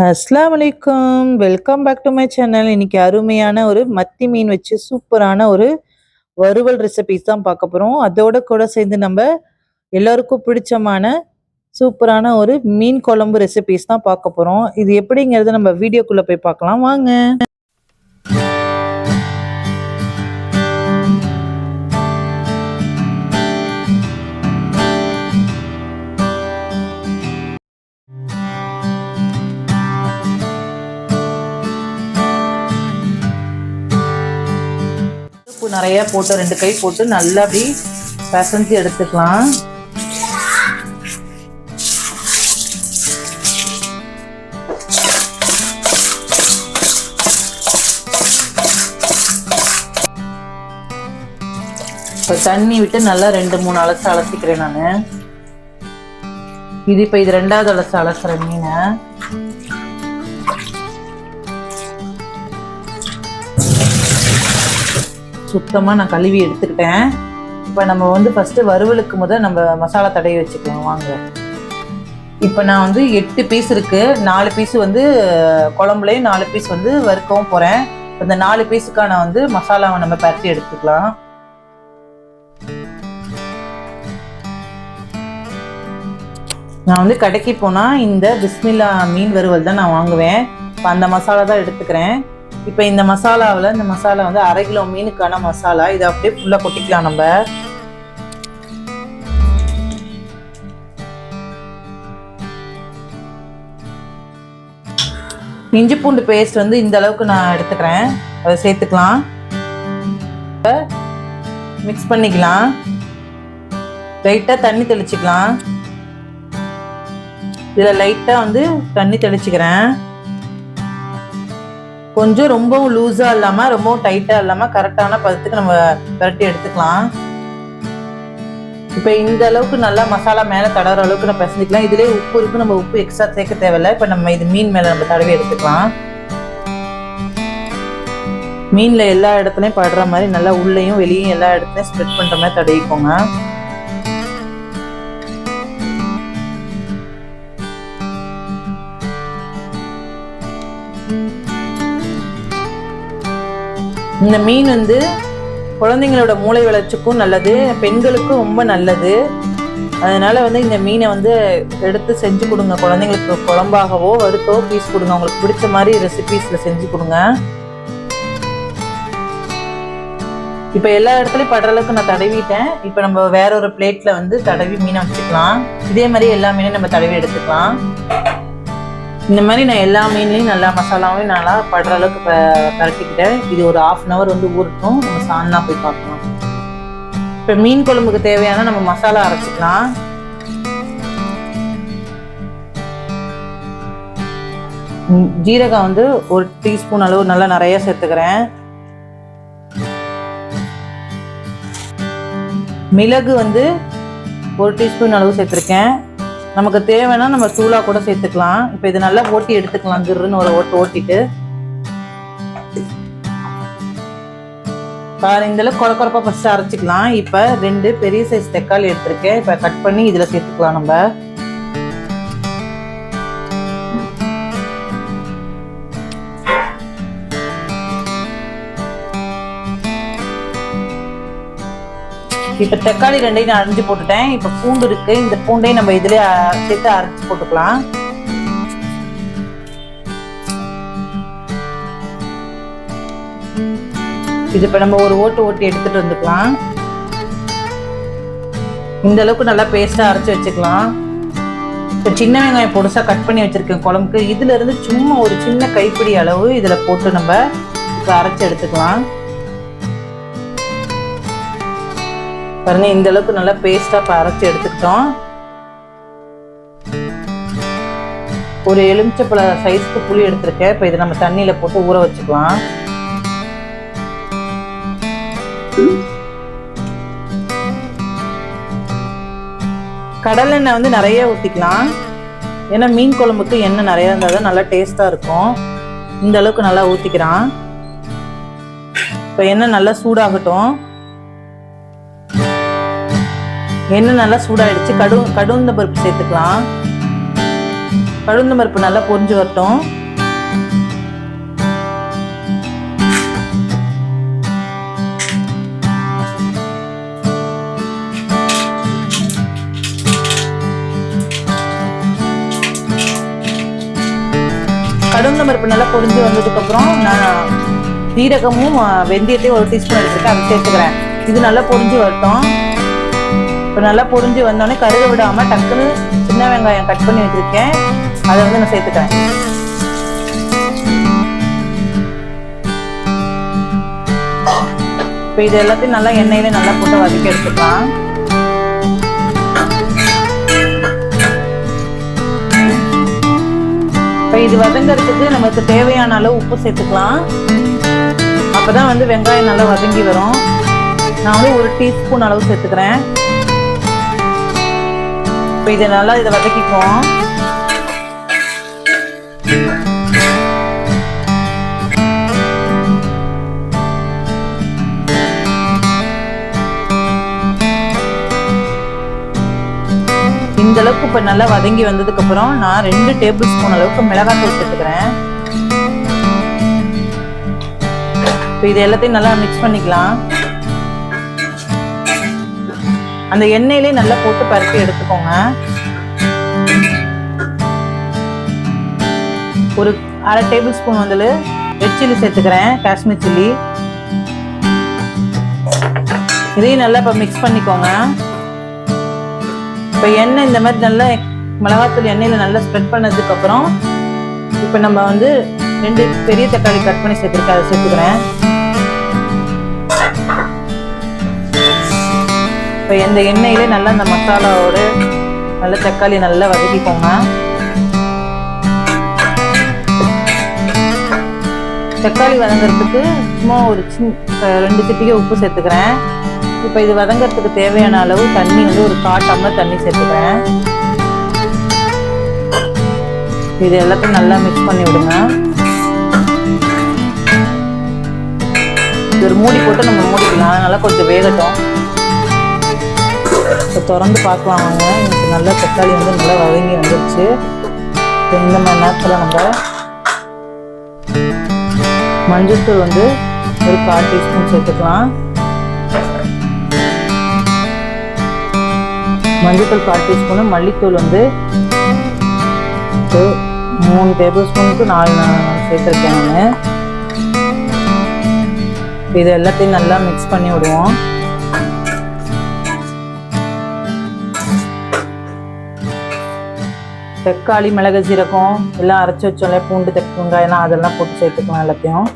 அஸ்ஸலாமு அலைக்கும். Welcome back to my channel. இன்னைக்கு அருமையான ஒரு மத்தி மீன் வச்சு சூப்பரான ஒரு வறுவல் ரெசிபிஸ் தான் பார்க்க போறோம். அதோட கூட சேர்ந்து நம்ம எல்லாருக்கும் பிடிச்சமான சூப்பரான ஒரு மீன் குழம்பு ரெசிபிஸ் தான் பார்க்க போறோம். இது எப்படிங்கிறத நம்ம வீடியோக்குள்ள போய் பார்க்கலாம் வாங்க. உப்பு நிறைய போட்டு 2 கை போட்டு நல்லா அப்படி பிசைஞ்சு எடுத்துக்கலாம். இப்போ தண்ணி விட்டு நல்லா 2-3 அலசு அலசிக்கிறேன் நான். இப்போ இது 2வது அலசு அலசுற மீனை சுத்தமாக நான் கழுவி எடுத்துக்கிட்டேன். இப்போ நம்ம ஃபஸ்ட்டு வறுவலுக்கு முதல் நம்ம மசாலா தடவி வச்சுக்கலாம் வாங்க. இப்போ நான் 8 பீஸ் இருக்குது. 4 பீஸ் குழம்புலையும் 4 பீஸ் வறுக்கவும் போகிறேன். இந்த 4 பீஸுக்கான மசாலாவை நம்ம பரட்டி எடுத்துக்கலாம். நான் கடைக்கு போனால் இந்த பிஸ்மில்லா மீன் வறுவல் தான் நான் வாங்குவேன். இப்போ அந்த மசாலா தான் எடுத்துக்கிறேன். இப்போ இந்த மசாலா 1/2 கிலோ மீனுக்கான மசாலா. இதை அப்படியே ஃபுல்லாக கொட்டிக்கலாம் நம்ம. இஞ்சி பூண்டு பேஸ்ட் இந்த அளவுக்கு நான் எடுத்துக்கிறேன். அதை சேர்த்துக்கலாம். மிக்ஸ் பண்ணிக்கலாம். லைட்டாக தண்ணி தெளிச்சுக்கலாம். இதில் லைட்டாக தண்ணி தெளிச்சுக்கிறேன். கொஞ்சம் ரொம்பவும் லூஸாக இல்லாமல் ரொம்பவும் டைட்டாக இல்லாமல் கரெக்டான பதத்துக்கு நம்ம பரட்டி எடுத்துக்கலாம். இப்போ இந்த அளவுக்கு நல்லா மசாலா மேலே தடவுற அளவுக்கு நம்ம பிசைஞ்சிக்கலாம். இதுலேயே உப்பு இருக்குது, நம்ம உப்பு எக்ஸ்ட்ரா சேர்க்க தேவையில்லை. இப்போ நம்ம இது மீன் மேலே நம்ம தடவி எடுத்துக்கலாம். மீனில் எல்லா இடத்துலையும் படுற மாதிரி நல்லா உள்ளேயும் வெளியும் எல்லா இடத்துலையும் ஸ்ப்ரெட் பண்ணுற மாதிரி தடவிக்கோங்க. இந்த மீன் குழந்தைங்களோட மூளை வளர்ச்சிக்கும் நல்லது, பெண்களுக்கும் ரொம்ப நல்லது. அதனால இந்த மீனை எடுத்து செஞ்சு கொடுங்க. குழந்தைங்களுக்கு குழம்பாகவோ வறுத்தோ பீஸ் கொடுங்க. அவங்களுக்கு பிடிச்ச மாதிரி ரெசிபீஸ்ல செஞ்சு கொடுங்க. இப்போ எல்லா இடத்துலையும் படுற அளவுக்கு நான் தடவிட்டேன். இப்போ நம்ம வேற ஒரு பிளேட்ல தடவி மீனை வச்சுக்கலாம். இதே மாதிரி எல்லா மீனையும் நம்ம தடவி எடுத்துக்கலாம். இந்த மாதிரி நான் எல்லா மீன்லையும் நல்லா மசாலாவையும் நல்லா படுற அளவுக்கு பரட்டிக்கிட்டேன். இது ஒரு 1/2 hour ஊறட்டும். நம்ம சாயந்தரம் போய் பார்க்கலாம். இப்போ மீன் குழம்புக்கு தேவையான நம்ம மசாலா அரைச்சிக்கலாம். ஜீரகம் 1 டீஸ்பூன் அளவு நல்லா நிறைய சேர்த்துக்கிறேன். மிளகு 1 டீஸ்பூன் அளவு சேர்த்துருக்கேன். நமக்கு தேவைன்னா நம்ம தூளா கூட சேர்த்துக்கலாம். இப்போ இது நல்லா ஓட்டி எடுத்துக்கலாம். கிருன்னு ஒரு ஓட்டிட்டு இந்த அளவுக்கு குறப்பா ஃபர்ஸ்ட் அரைச்சிக்கலாம். இப்போ 2 பெரிய சைஸ் தக்காளி எடுத்திருக்கேன். இப்போ கட் பண்ணி இதில் சேர்த்துக்கலாம். நம்ம இப்போ தக்காளி 2ஐயும் நான் அரைஞ்சு போட்டுட்டேன். இப்போ பூண்டு இருக்கு. இந்த பூண்டையும் நம்ம இதுல சேர்த்து அரைச்சு போட்டுக்கலாம். இது இப்போ நம்ம ஒரு ஓட்டி எடுத்துட்டு வந்துக்கலாம். இந்த அளவுக்கு நல்லா பேஸ்டா அரைச்சு வச்சுக்கலாம். இப்போ சின்ன வெங்காயம் பொடுசா கட் பண்ணி வச்சிருக்கேன் குழம்புக்கு. இதுல இருந்து சும்மா ஒரு சின்ன கைப்பிடி அளவு இதுல போட்டு நம்ம இப்போ அரைச்சு எடுத்துக்கலாம். பாருங்க, இந்த அளவுக்கு நல்லா பேஸ்டா அரைச்சு எடுத்துக்கிட்டோம். ஒரு எலுமிச்சப்பழ சைஸ்க்கு புளி எடுத்திருக்கேன். இப்போ இதை நம்ம தண்ணியில போட்டு ஊற வச்சுக்கலாம். கடலெண்ணெய் நிறைய ஊற்றிக்கலாம். ஏன்னா மீன் குழம்புக்கு எண்ணெய் நிறைய இருந்தால் தான் நல்லா டேஸ்டா இருக்கும். இந்த அளவுக்கு நல்லா ஊற்றிக்கிறான். இப்போ எண்ணெய் நல்லா சூடாகட்டும். எண்ணெய் நல்லா சூடாயிடுச்சு. கடுந்த பருப்பு சேர்த்துக்கலாம். உளுந்தம் பருப்பு நல்லா பொரிஞ்சு வரட்டும். உளுந்தம் பருப்பு நல்லா பொரிஞ்சு வந்ததுக்கு அப்புறம் நான் சீரகமும் வெந்தயத்தையும் 1 டீஸ்பூன் எடுத்துருக்கேன், அதை சேர்த்துக்கிறேன். இது நல்லா பொரிஞ்சு வரட்டும். இப்போ நல்லா பொரிஞ்சு வந்தோடனே கருக விடாம டக்குன்னு சின்ன வெங்காயம் கட் பண்ணி வச்சிருக்கேன், அதை வந்து நான் சேர்த்துக்கிறேன். இப்போ இது எல்லாத்தையும் நல்லா எண்ணெயில நல்லா போட்டு வதக்கி எடுத்துக்கலாம். இப்போ இது வதங்கிறதுக்கு நமக்கு தேவையான அளவு உப்பு சேர்த்துக்கலாம். அப்பதான் வந்து வெங்காயம் நல்லா வதங்கி வரும். நான் வந்து 1 டீஸ்பூன் அளவு சேர்த்துக்கிறேன். இப்போ இதை நல்லா வதக்கிக்குவோம். இந்த அளவுக்கு இப்போ நல்லா வதங்கி வந்ததுக்கு அப்புறம் நான் 2 டேபிள் ஸ்பூன் அளவுக்கு மிளகாய்த்தூள் சேர்த்துக்கிறேன். இப்போ இது எல்லாத்தையும் நல்லா மிக்ஸ் பண்ணிக்கலாம். அந்த எண்ணெயிலே நல்லா போட்டு பருப்பி எடுத்துக்கோங்க. ஒரு 1/2 டேபிள் ஸ்பூன் வந்து ரெட் சில்லி சேர்த்துக்கிறேன், காஷ்மீர் சில்லி. இதையும் நல்லா இப்போ மிக்ஸ் பண்ணிக்கோங்க. இப்போ எண்ணெய் இந்த மாதிரி நல்லா மிளகாத்தூள் எண்ணெயில் நல்லா ஸ்ப்ரெட் பண்ணதுக்கு அப்புறம் இப்போ நம்ம வந்து 2 பெரிய தக்காளி கட் பண்ணி சேர்த்துருக்கேன், அதை சேர்த்துக்கிறேன். இப்போ இந்த எண்ணெயிலே நல்லா அந்த மசாலாவோட நல்லா தக்காளி நல்லா வதக்கிக்கோங்க. தக்காளி வதங்கிறதுக்கு சும்மா ஒரு 2 சிட்டிகை உப்பு சேர்த்துக்கிறேன். இப்போ இது வதங்கிறதுக்கு தேவையான அளவு தண்ணி வந்து ஒரு 1/4 டம்ளர் தண்ணி சேர்த்துக்கிறேன். இது எல்லாத்தையும் நல்லா மிக்ஸ் பண்ணி விடுங்க. இது ஒரு மூடி போட்டு நம்ம மூடிக்கலாம், நல்லா கொஞ்சம் வேகட்டும். இப்போ திறந்து பார்க்கலாம் வாங்க. எனக்கு நல்லா தக்காளி வந்து நல்லா வதங்கி வந்துடுச்சு. இப்போ இந்த மாதிரி நேரத்தில் நம்ம மஞ்சள்தூள் வந்து ஒரு 1/4 டீஸ்பூன் சேர்த்துக்கலாம். மஞ்சள்தூள் 1/4 டீஸ்பூனு, மல்லித்தூள் வந்து 3 டேபிள் ஸ்பூனுக்கு 4 சேர்த்துருக்கேன் நான். இது எல்லாத்தையும் நல்லா மிக்ஸ் பண்ணி விடுவோம். தக்காளி, மிளகு, சீரகம் எல்லாம் அரைச்சி வச்சோம்ல, பூண்டு, வெங்காயம் அதெல்லாம் போட்டு சேர்த்துக்கலாம் எல்லாத்தையும்.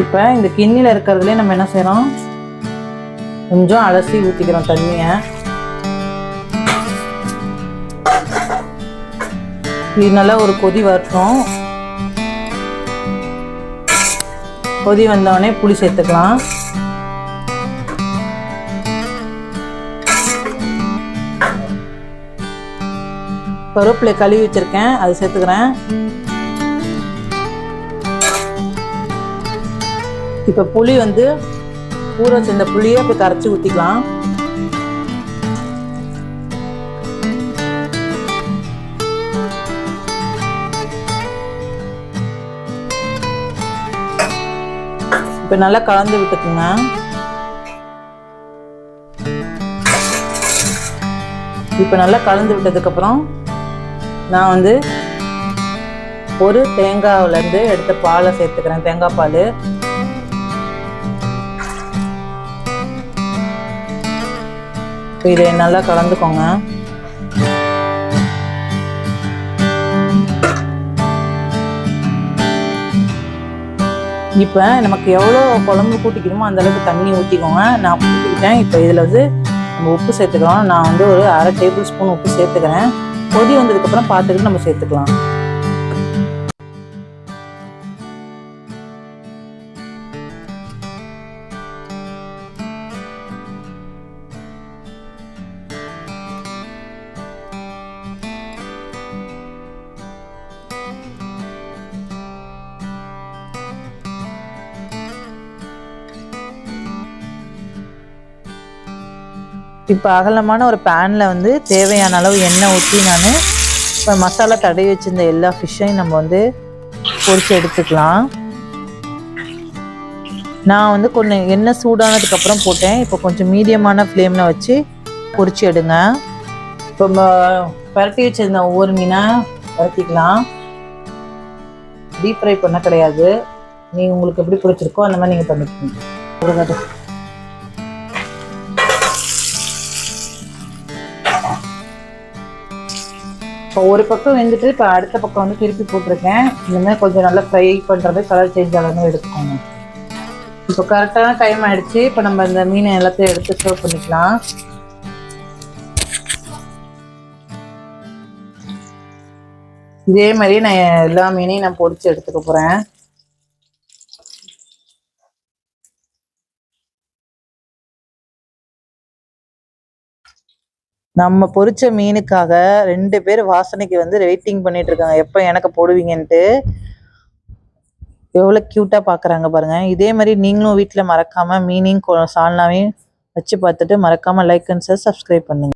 இப்போ இந்த கிண்ணியில் இருக்கிறதுலே நம்ம என்ன செய்யறோம், கொஞ்சம் அலசி ஊற்றிக்கிறோம் தண்ணியை. இது நல்லா ஒரு கொதி வரட்டும். கொதி வந்தோடனே புளி சேர்த்துக்கலாம். கருவேப்பிலை கழுவி வச்சிருக்கேன், அது சேர்த்துக்கிறேன். இப்போ புளி வந்து ஊற வச்சிருந்த புளியை இப்போ கரைச்சி ஊற்றிக்கலாம். இப்போ நல்லா கலந்து விட்டுக்குங்க. இப்போ நல்லா கலந்து விட்டதுக்கப்புறம் நான் வந்து ஒரு தேங்காயிலேருந்து எடுத்த பாலை சேர்த்துக்கிறேன், தேங்காய் பால். இதை நல்லா கலந்துக்கோங்க. இப்போ நமக்கு எவ்வளோ குழம்பு கூட்டிக்கணுமோ அந்த அளவுக்கு தண்ணி ஊற்றிக்கோங்க. நான் ஊற்றிக்கிட்டேன். இப்போ இதில் வந்து நம்ம உப்பு சேர்த்துக்கலாம். நான் வந்து ஒரு 1/2 டேபிள் ஸ்பூன் உப்பு சேர்த்துக்கிறேன். கொதி வந்ததுக்கப்புறம் பார்த்துக்கிட்டு நம்ம சேர்த்துக்கலாம். இப்போ அகலமான ஒரு பேனில் வந்து தேவையான அளவு எண்ணெய் ஊற்றி நான் இப்போ மசாலா தடவி வச்சுருந்த எல்லா ஃபிஷ்ஷையும் நம்ம வந்து பொரித்து எடுத்துக்கலாம். நான் வந்து கொஞ்சம் எண்ணெய் சூடானதுக்கப்புறம் போட்டேன். இப்போ கொஞ்சம் மீடியமான ஃப்ளேமில் வச்சு பொரித்து எடுங்க. இப்போ பரட்டி வச்சிருந்த ஒவ்வொரு மீனாக பரட்டிக்கலாம். டீப் ஃப்ரை பண்ண கிடையாது, நீங்கள் உங்களுக்கு எப்படி பிடிச்சிருக்கோ அந்த மாதிரி நீங்கள் பண்ணிக்கோங்க. இப்போ ஒரு பக்கம் வெந்துட்டு இப்போ அடுத்த பக்கம் வந்து திருப்பி போட்டிருக்கேன். இந்த மாதிரி கொஞ்சம் நல்லா ஃப்ரை பண்ணுறது, கலர் சேஞ்ச் ஆகாமல் எடுத்துக்கோங்க. இப்போ கரெக்டான டைம் ஆகிடுச்சு. இப்போ நம்ம இந்த மீனை எல்லாத்தையும் எடுத்து சர்வ் பண்ணிக்கலாம். இதே மாதிரி நான் எல்லா மீனையும் நான் பொரிச்சு எடுத்துக்க போகிறேன். நம்ம பொரிச்ச மீனுக்காக 2 பேர் வாசனைக்கு வந்து வெயிட்டிங் பண்ணிட்டு இருக்காங்க, எப்போ எனக்கு போடுவீங்கன்ட்டு. எவ்வளோ க்யூட்டாக பார்க்குறாங்க பாருங்கள். இதே மாதிரி நீங்களும் வீட்டில் மறக்காமல் மீனையும் சால்னாவையும் வச்சு பார்த்துட்டு மறக்காமல் லைக் அண்ட் சப்ஸ்கிரைப் பண்ணுங்கள்.